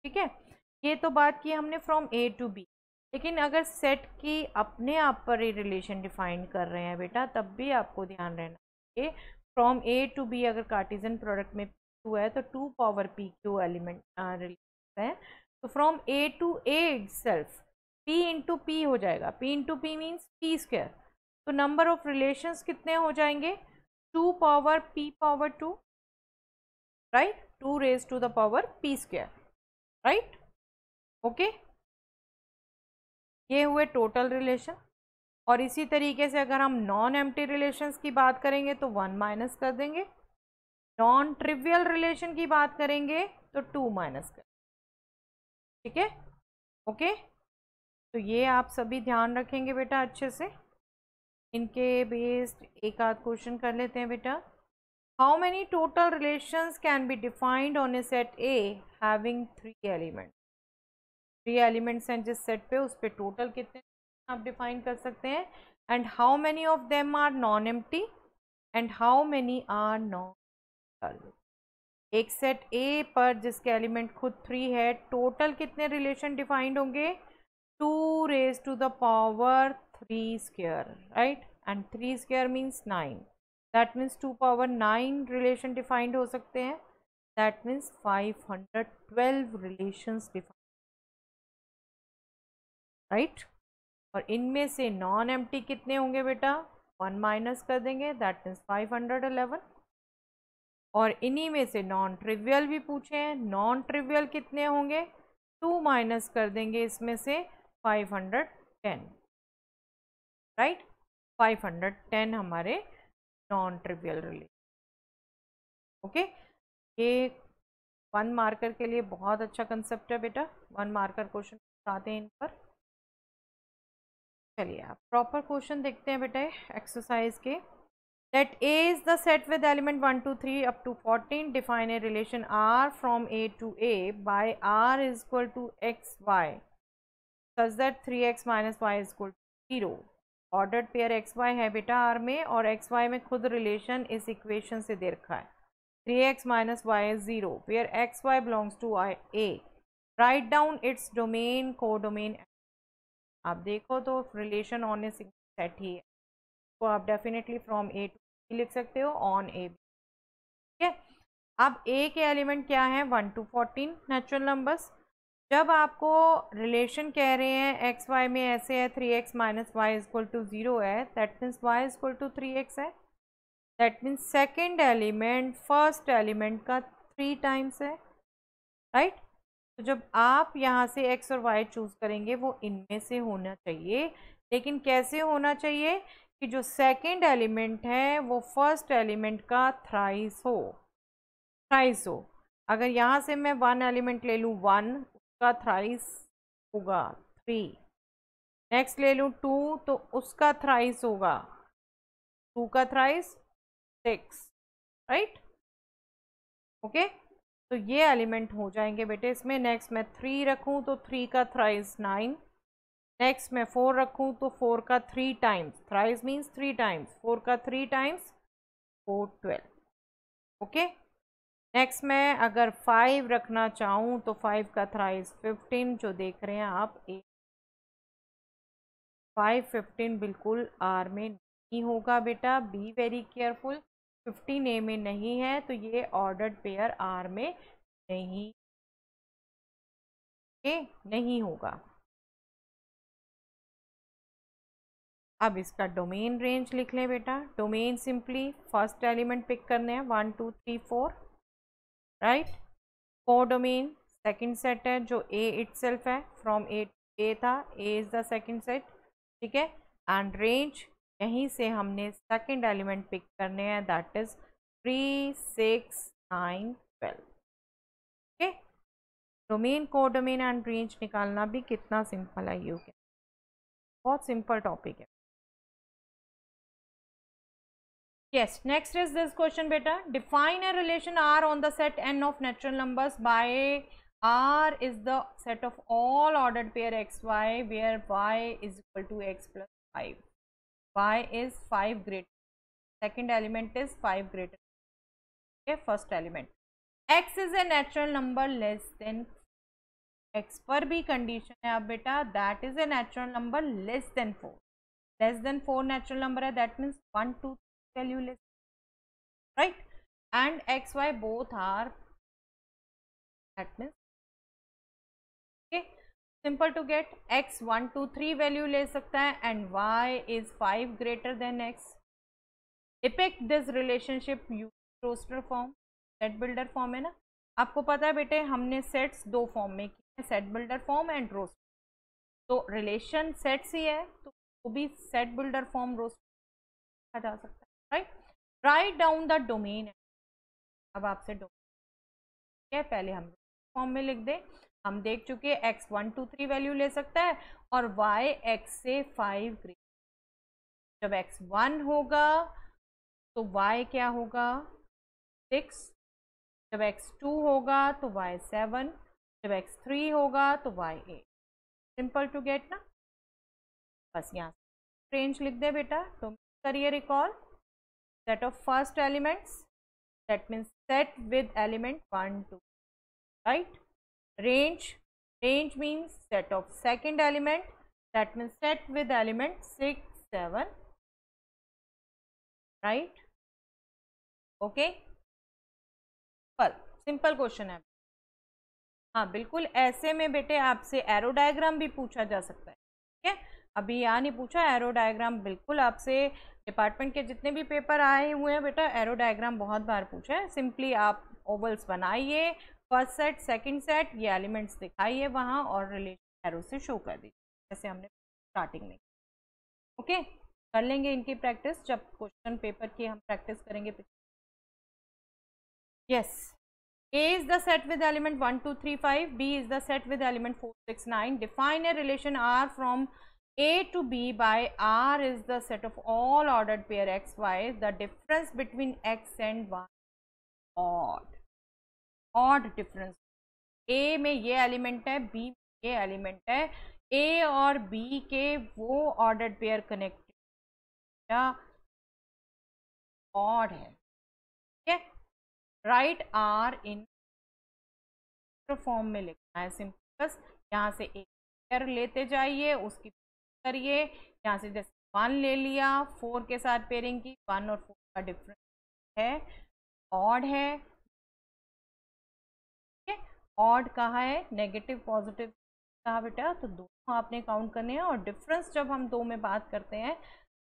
ठीक है। ये तो बात की हमने फ्रॉम ए टू बी, लेकिन अगर सेट की अपने आप पर ही रिलेशन डिफाइन कर रहे हैं बेटा, तब भी आपको ध्यान रहना चाहिए फ्रॉम ए टू बी अगर कार्टेशियन प्रोडक्ट में टू है तो 2 power p q element relation है, तो from A to A itself p into p हो जाएगा, p into p means p square, तो नंबर ऑफ रिलेशंस कितने हो जाएंगे, 2 power p power 2, right, 2 raise to the power p square, right, okay. ये हुए टोटल रिलेशन। और इसी तरीके से अगर हम नॉन एम्प्टी रिलेशंस की बात करेंगे तो 1 माइनस कर देंगे, नॉन ट्रिवियल रिलेशन की बात करेंगे तो 2 माइनस कर, ठीक है, ओके। तो ये आप सभी ध्यान रखेंगे बेटा अच्छे से। इनके बेस्ड एक आध क्वेश्चन कर लेते हैं बेटा। How many total relations can be defined on A set A having 3 element, 3 elements हैं जिस सेट पे, उस पे टोटल कितने आप डिफाइन कर सकते हैं, and how many of them are non empty and how many are non. एक सेट ए पर जिसके एलिमेंट खुद 3 है, टोटल कितने रिलेशन डिफाइंड होंगे, 2 raise to the power 3 square, right, and 3 square means 9, that means 2 power 9 relation defined हो सकते हैं, that means 512 relations defined, right. और इनमें से नॉन एम्प्टी कितने होंगे बेटा, 1 माइनस कर देंगे, दैट मीन्स 511। और इन्हीं में से नॉन ट्रिवियल भी पूछे हैं, नॉन ट्रिवियल कितने होंगे, 2 माइनस कर देंगे इसमें से 510, राइट, 510 हमारे नॉन ट्रिवियल रिलेशन, ओके। ये 1 मार्कर के लिए बहुत अच्छा कंसेप्ट है बेटा, 1 मार्कर क्वेश्चन आते हैं इन पर। चलिए आप प्रॉपर क्वेश्चन देखते हैं बेटा एक्सरसाइज के। Let A is the set with element 1, 2, 3 up to 14. Define a relation R from A to A by R is equal to XY such that 3x minus y is equal to 0. Ordered pair XY है बेटा R में, और XY में खुद relation इस equation से दे रखा है, 3x minus y is 0 where XY belongs to A. Write down its domain, codomain. आप देखो तो रिलेशन ऑन ए सेट ही है, तो आप डेफिनेटली फ्रॉम ए टू लिख सकते हो, ऑन ए, ठीक है। अब ए के एलिमेंट क्या है, 1 to 14 नेचुरल नंबर्स। जब आपको रिलेशन कह रहे हैं एक्स वाई में ऐसे है, 3x minus y is equal to 0 है, that means y is equal to 3x है, that means second element first element का 3 टाइम्स है, राइट। तो जब आप यहाँ से x और y चूज करेंगे वो इनमें से होना चाहिए, लेकिन कैसे होना चाहिए कि जो सेकंड एलिमेंट है वो फर्स्ट एलिमेंट का थ्राइस हो, थ्राइस हो। अगर यहाँ से मैं 1 एलिमेंट ले लूँ 1, उसका थ्राइस होगा 3, नेक्स्ट ले लूँ 2 तो उसका थ्राइस होगा 2 का थ्राइस 6, राइट, ओके। तो ये एलिमेंट हो जाएंगे बेटे इसमें। नेक्स्ट मैं 3 रखूँ तो 3 का थ्राइस 9, नेक्स्ट मैं 4 रखूँ तो 4 का 3 टाइम्स, थ्राइस मीन्स 3 टाइम्स, 4 का 3 टाइम्स 4 12, ओके। नेक्स्ट मैं अगर 5 रखना चाहूँ तो 5 का थ्राइस 15, जो देख रहे हैं आप 5 15 बिल्कुल आर में नहीं होगा बेटा, बी वेरी केयरफुल। 15A में नहीं है तो ये ऑर्डर्ड पेयर आर में नहीं, नहीं होगा। अब इसका डोमेन रेंज लिख लें बेटा। Domain simply first element pick करने हैं 1 2 3 4, राइट। कोडोमेन सेकंड सेट है जो ए इटसेल्फ है, फ्रॉम ए था, ए इज द सेकंड सेट, ठीक है। एंड रेंज यहीं से हमने सेकंड एलिमेंट पिक करने हैं, that is 3 6 9 12, okay. Domain codomain and range निकालना भी कितना सिंपल है, यू कैन, बहुत सिंपल टॉपिक है। Yes, next is this question beta. Define a relation R on the set n of natural numbers by R is the set of all ordered pair xy where y is equal to x plus 5. Y is 5 greater. Second element is 5 greater. Okay, first element. X is a natural number less than x पर भी condition है अब बेटा, that is a natural number less than 4. Less than 4 natural number है, that means 1 2 value less, right, and xy both are, that means, okay, simple to get, x 1 2 3 value ले सकता है and y is 5 greater than x. Depict this relationship use roster form, set builder form है ना, आपको पता है बेटे हमने सेट्स दो फॉर्म में किए हैं, set builder form and roster, तो रिलेशन सेट्स ही है तो वो भी सेट बिल्डर फॉर्म रोस्टर जा सकता है, right. Write down the domain, अब आपसे डोमेन है, पहले हम फॉर्म में लिख दें। हम देख चुके हैं x 1 2 3 वैल्यू ले सकता है और y x से 5 ग्रेटर। जब x 1 होगा तो y क्या होगा 6, जब x 2 होगा तो y 7, जब x 3 होगा तो y 8। सिंपल टू गेट ना, बस यहाँ रेंज लिख दे बेटा। तो करिए recall, set of first elements, that means set with element 1 2, right. Range means set of second element, that means set with element 6 7, right, okay। Simple question है, हाँ बिल्कुल। ऐसे में बेटे आपसे एरो डायग्राम भी पूछा जा सकता है, ठीक है। अभी यहाँ नहीं पूछा, एरो डायग्राम बिल्कुल आपसे डिपार्टमेंट के जितने भी पेपर आए हुए हैं बेटा, एरो डायग्राम बहुत बार पूछा है। सिंपली आप ओवल्स बनाइए, फर्स्ट सेट सेकंड सेट, ये एलिमेंट्स दिखाइए वहाँ और रिलेशन एरो से शो कर दीजिए, जैसे हमने स्टार्टिंग में, ओके। कर लेंगे इनकी प्रैक्टिस जब क्वेश्चन पेपर की हम प्रैक्टिस करेंगे। Yes, A is the set with element 1 2 3 5, B is the set with element 4 6 9. Define a relation R from A to B by R is the set of all ordered pair x y. The difference between x and y odd difference. A में ये element है, B में ये element है, A और B के वो ordered pair connected या ऑड है, ठीक है। राइट आर इन फॉर्म में लिखना है, सिंपल। बस यहाँ से एक पेयर लेते जाइए, उसकी करिए, यहाँ से जैसे 1 ले लिया, 4 के साथ पेयरिंग की, 1 और 4 का डिफरेंस है, ऑड है, ठीक है। ऑड कहाँ है, नेगेटिव पॉजिटिव कहाँ बेटा, तो दोनों आपने काउंट करने हैं। और डिफरेंस जब हम दो में बात करते हैं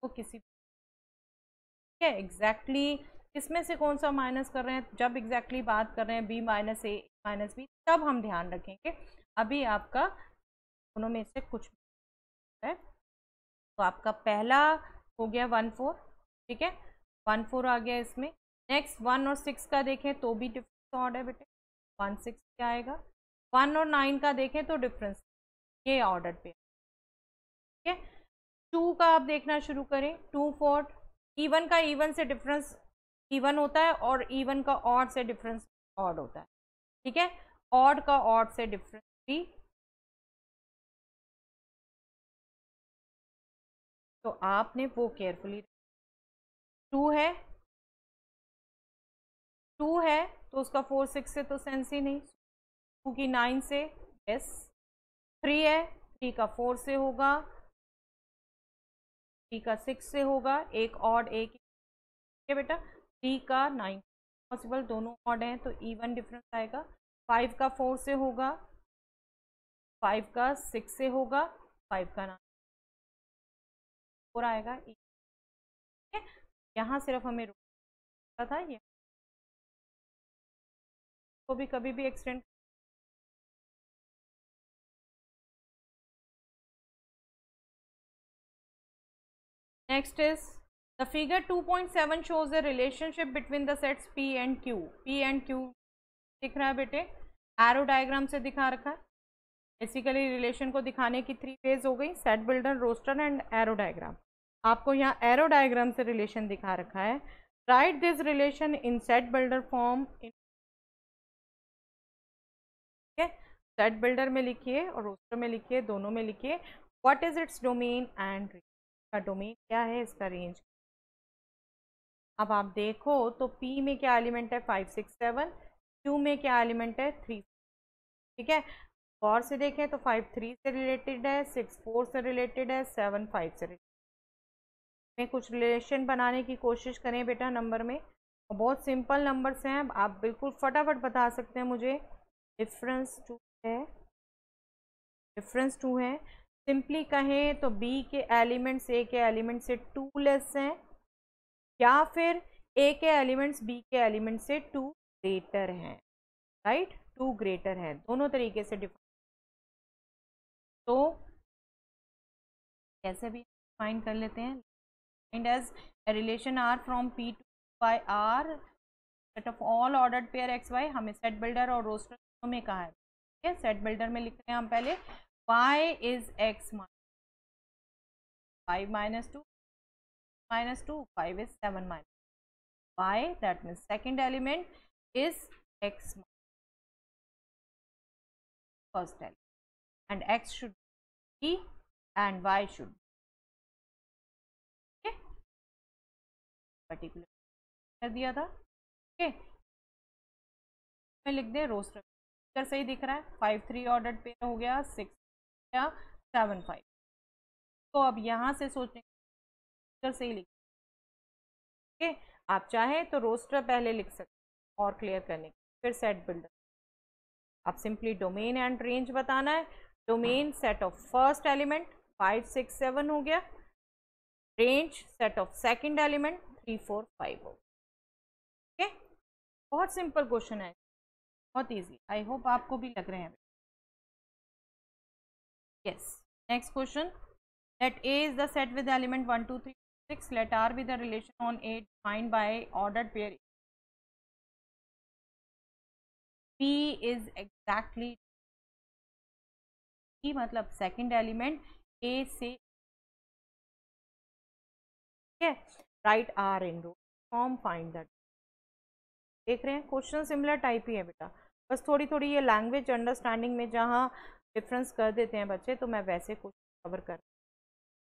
तो किसी, ठीक है, एग्जैक्टली इसमें से कौन सा माइनस कर रहे हैं, जब एग्जैक्टली बात कर रहे हैं बी माइनस ए माइनस बी, तब हम ध्यान रखेंगे। अभी आपका दोनों में से कुछ है, तो आपका पहला हो गया 1 4, ठीक है, 1 4 आ गया इसमें। नेक्स्ट 1 और 6 का देखें तो भी डिफरेंस ऑड है बेटे, 1 6 क्या आएगा। 1 और 9 का देखें तो डिफरेंस, ये ऑर्डर पे, ठीक है। 2 का आप देखना शुरू करें, 2 4, इवन का इवन से डिफरेंस इवन होता है और इवन का ऑड से डिफरेंस ऑड होता है, ठीक है। ऑड का ऑड से डिफरेंस भी, तो आपने वो केयरफुली, 2 है, 2 है तो उसका 4 6 से तो सेंस ही नहीं, 2 की 9 से, यस। 3 है, 3 का 4 से होगा, 3 का 6 से होगा, एक ऑड एक है बेटा। 3 का 9 पॉसिबल, दोनों ऑड हैं तो इवन डिफरेंस आएगा। 5 का 4 से होगा, 5 का 6 से होगा, 5 का 9 4 आएगा। ठीक है, यहाँ सिर्फ हमें रुकना था, ये को भी कभी भी extend. Next is the figure 2.7 shows a relationship between the sets P and Q. P and Q दिख रहा है बेटे, एरो डायग्राम से दिखा रखा है। बेसिकली रिलेशन को दिखाने की 3 वेज हो गई, set builder, roster and arrow diagram. आपको यहाँ एरो डायग्राम से रिलेशन दिखा रखा है। Right this relation in set builder form. Set builder में लिखिए और रोस्टर में लिखिए, दोनों में लिखिए। What is its domain and range. इसका डोमेन क्या है, इसका रेंज। अब आप देखो तो P में क्या एलिमेंट है 5 6 7, Q में क्या एलिमेंट है 3। ठीक है, और से देखें तो 5 3 से रिलेटेड है, 6 4 से रिलेटेड है, 7 5 से रिलेटेड। में कुछ रिलेशन बनाने की कोशिश करें बेटा नंबर में, बहुत सिंपल नंबर्स हैं, आप बिल्कुल फटाफट बता सकते हैं मुझे। डिफरेंस 2 है, डिफरेंस 2 है। सिंपली कहें तो B के एलिमेंट्स A के एलिमेंट से 2 लेस हैं, या फिर A के एलिमेंट्स B के एलिमेंट से 2 ग्रेटर हैं। राइट, 2 ग्रेटर है, दोनों तरीके से डिफाइन। तो कैसे भी डिफाइन कर लेते हैं, defined as a relation R from P to by R set of all ordered pair XY। हमें सेट बिल्डर और रोस्टर में कहा है। ठीक है, सेट बिल्डर में लिख रहे हैं हम पहले y is x minus 5 minus 2 minus 2, 5 is 7 minus y, that means second element is x minus first element, and x should be and y should be। Particular कर दिया था। ओके, मैं लिख दे रोस्टर सही दिख रहा है, 5 3 ऑर्डर पेयर हो गया, 6 या 7 5। तो अब यहाँ से सोचेंगे सही लिख। ओके, आप चाहें तो रोस्टर पहले लिख सकते और क्लियर करने के फिर सेट बिल्डर। आप सिंपली डोमेन एंड रेंज बताना है। Domain set of first element 5 6 7 हो गया, range set of second element 3 4 5 हो गया। ओके, बहुत सिंपल क्वेश्चन है, बहुत इजी। आई होप आपको भी लग रहे हैं। Yes, next question. Let A is the set with element 1 2 3 6, let R be the relation on A defined by ordered pair। P is exactly P मतलब second element A से। ठीक है, right R in row form, find that. देख रहे हैं question similar type ही है बेटा, बस थोड़ी थोड़ी ये लैंग्वेज अंडरस्टैंडिंग में जहाँ डिफरेंस कर देते हैं बच्चे, तो मैं वैसे क्वेश्चन कवर कर।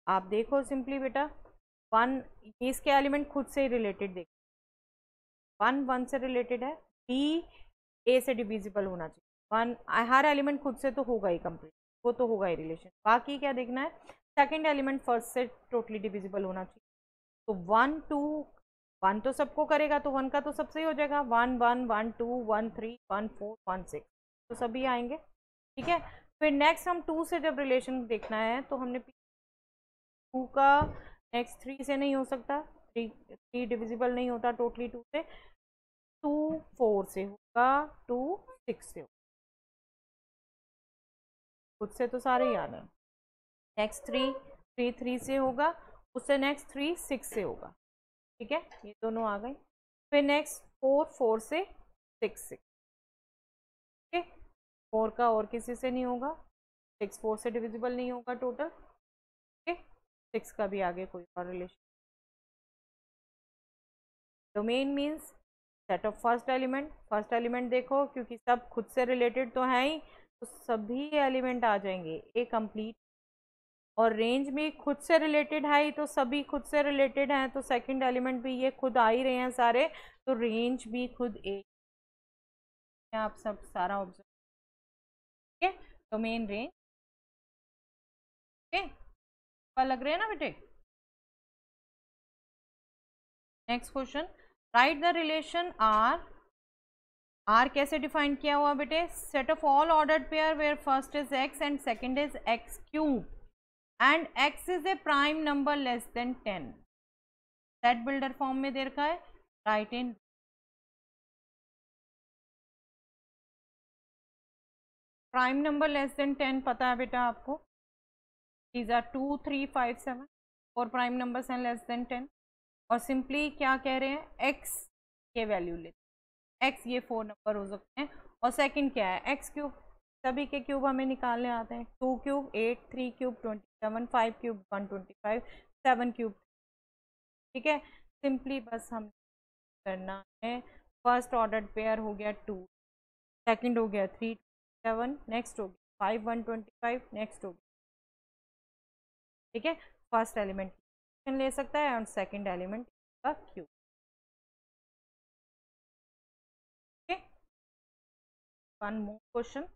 आप देखो सिंपली बेटा, 1 इसके एलिमेंट खुद से रिलेटेड देख, 1 1 से रिलेटेड है, B A से डिविजिबल होना चाहिए। 1 हर एलिमेंट खुद से तो होगा ही कंप्लीट, वो तो होगा ही रिलेशन। बाकी क्या देखना है, सेकंड एलिमेंट फर्स्ट से टोटली डिविजिबल होना चाहिए। तो 1 2 1 तो सबको करेगा, तो 1 का तो सबसे ही हो जाएगा, 1 1 1 2 1 3 1 4 1 6, तो सभी आएंगे। ठीक है, फिर नेक्स्ट हम 2 से जब रिलेशन देखना है तो हमने 2 का नेक्स्ट 3 से नहीं हो सकता, 3 डिविजिबल नहीं होता टोटली 2 से, 2 4 से होगा, 2 6 से होगा, खुद से तो सारे ही आ रहे हैं। नेक्स्ट 3 3 से होगा, उससे नेक्स्ट 3 6 से होगा। ठीक है, ये दोनों आ गए। फिर नेक्स्ट 4 4 से 6 6। ठीक है, 4 का और किसी से नहीं होगा, 6 4 से डिविजिबल नहीं होगा टोटल। ठीक है, 6 का भी आगे कोई और relation. Domain means set of first element, first element देखो क्योंकि सब खुद से रिलेटेड तो है ही, तो सभी एलिमेंट आ जाएंगे ए कंप्लीट। और रेंज भी खुद से रिलेटेड है ही, तो सभी खुद से रिलेटेड हैं, तो सेकंड एलिमेंट भी ये खुद आ ही रहे हैं सारे, तो रेंज भी खुद ए। आप सब सारा ऑब्जर्व। ठीक है, डोमेन रेंज। ओके, लग रहे हैं ना बेटे। Next question, right the relation R. R कैसे डिफाइन किया हुआ बेटे, set of all ordered pair where first is x and second is x cube and x is a prime number less than 10। Set builder form में दे रखा है, right in. Prime number less than 10 पता है बेटा आपको, these are 2 3 5 7 और prime numbers हैं लेस देन 10। और सिंपली क्या कह रहे हैं, एक्स के वैल्यू लेते हैं, एक्स ये 4 नंबर हो सकते हैं। और सेकंड क्या है, एक्स क्यूब, सभी के क्यूब हमें निकालने आते हैं, 2 क्यूब 8, 3 क्यूब 27, 5 क्यूब 125, 7 क्यूब, ठीक है। सिंपली बस हम करना है, फर्स्ट ऑर्डर पेयर हो गया 2, सेकंड हो गया 3 7, नेक्स्ट हो गया 5 125, नेक्स्ट हो गया, ठीक है। फर्स्ट एलिमेंट ले सकता है और सेकंड एलिमेंट का cube, okay? One more question.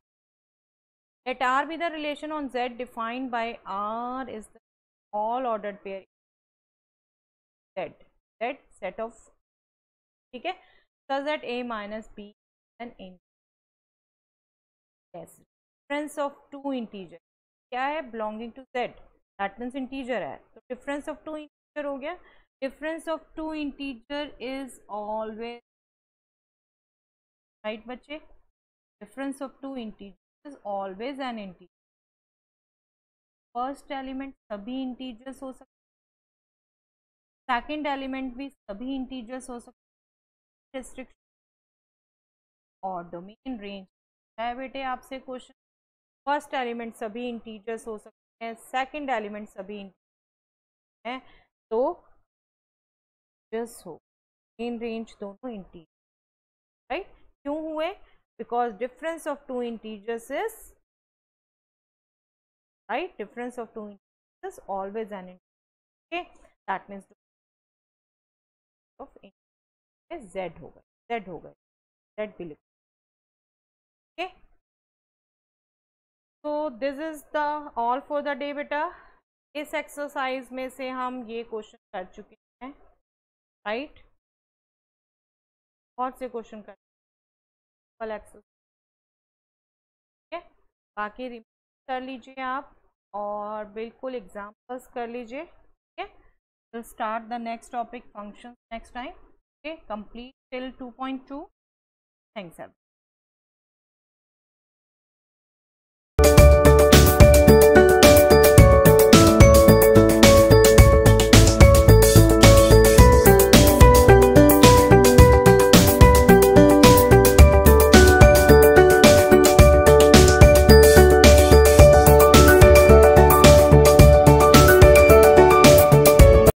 Let R be the relation on Z defined by R is the all ordered pair Z. Z set of, ठीक है, such that A minus B an integer. Yes. Difference of two integers क्या है, belonging to Z. That means integer है, तो difference of two integer हो गया. Difference of two integer is always right बच्चे. Difference of two integers is always an integer. First element सभी integers हो सकते, सेकंड एलिमेंट भी सभी इंटीजर्स हो सकते, रिस्ट्रिक्शन और डोमेन रेंज है बेटे आपसे क्वेश्चन। फर्स्ट एलिमेंट सभी इंटीजर्स हो सकते हैं, सेकंड एलिमेंट सभी हैं, तो जस्ट हो इन रेंज दोनों इंटीजर, राइट। क्यों हुए, because difference of two integers is right, difference of two integers is always an integer, okay, that means of integer z होगा, z होगा, z भी लिखो, okay। so this is the all for the day बेटा। इस exercise में से हम ये क्वेश्चन कर चुके हैं, राइट। बहुत से क्वेश्चन कर एक्सरसाइज, बाकी रिपीट कर लीजिए आप और बिल्कुल एग्जाम्पल्स कर लीजिए, ठीक है। Will start the next topic functions next time, okay. Complete till 2.2। Thanks.